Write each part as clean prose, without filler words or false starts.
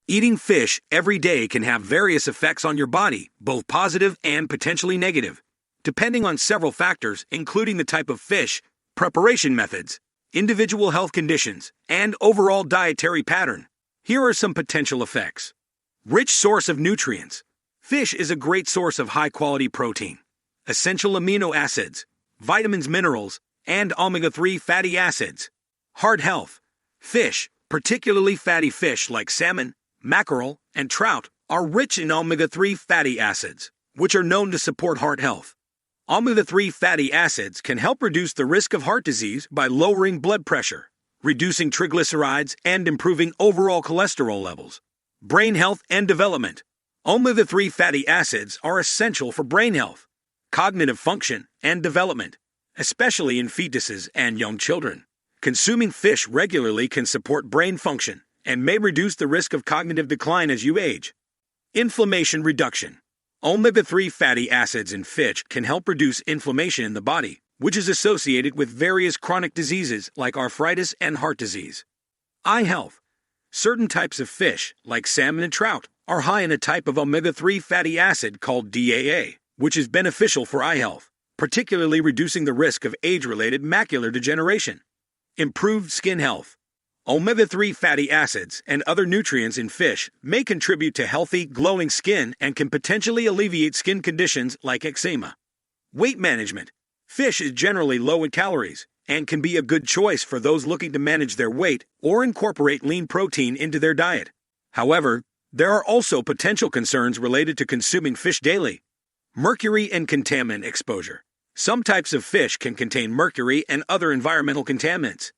Eating fish every day can have various effects on your body, both positive and potentially negative, depending on several factors, including the type of fish, preparation methods, individual health conditions, and overall dietary pattern. Here are some potential effects. Rich source of nutrients. Fish is a great source of high-quality protein, essential amino acids, vitamins, minerals, and omega-3 fatty acids. Heart health. Fish, particularly fatty fish like salmon, mackerel, and trout, are rich in omega-3 fatty acids, which are known to support heart health. Omega-3 fatty acids can help reduce the risk of heart disease by lowering blood pressure, reducing triglycerides, and improving overall cholesterol levels. Brain health and development. Omega-3 fatty acids are essential for brain health, cognitive function, and development, especially in fetuses and young children. Consuming fish regularly can support brain function and may reduce the risk of cognitive decline as you age. Inflammation reduction. Omega-3 fatty acids in fish can help reduce inflammation in the body, which is associated with various chronic diseases like arthritis and heart disease. Eye health. Certain types of fish, like salmon and trout, are high in a type of omega-3 fatty acid called DAA, which is beneficial for eye health, particularly reducing the risk of age-related macular degeneration. Improved skin health. Omega-3 fatty acids and other nutrients in fish may contribute to healthy, glowing skin and can potentially alleviate skin conditions like eczema. Weight management. Fish is generally low in calories and can be a good choice for those looking to manage their weight or incorporate lean protein into their diet. However, there are also potential concerns related to consuming fish daily. Mercury and contaminant exposure. Some types of fish can contain mercury and other environmental contaminants.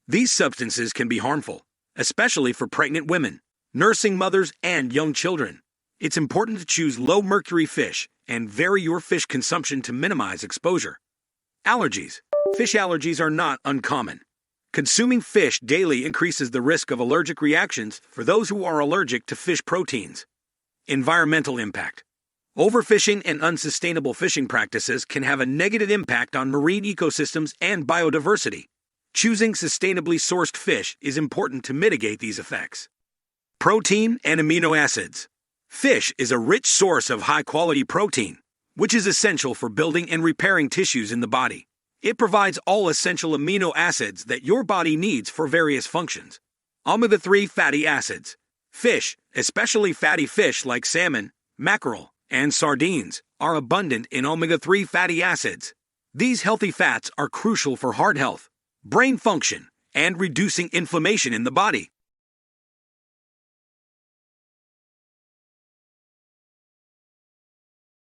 These substances can be harmful, especially for pregnant women, nursing mothers, and young children. It's important to choose low-mercury fish and vary your fish consumption to minimize exposure. Allergies. Fish allergies are not uncommon. Consuming fish daily increases the risk of allergic reactions for those who are allergic to fish proteins. Environmental impact. Overfishing and unsustainable fishing practices can have a negative impact on marine ecosystems and biodiversity. Choosing sustainably sourced fish is important to mitigate these effects. Protein and amino acids. Fish is a rich source of high-quality protein, which is essential for building and repairing tissues in the body. It provides all essential amino acids that your body needs for various functions. Omega-3 fatty acids. Fish, especially fatty fish like salmon, mackerel, and sardines, are abundant in omega-3 fatty acids. These healthy fats are crucial for heart health, brain function, and reducing inflammation in the body.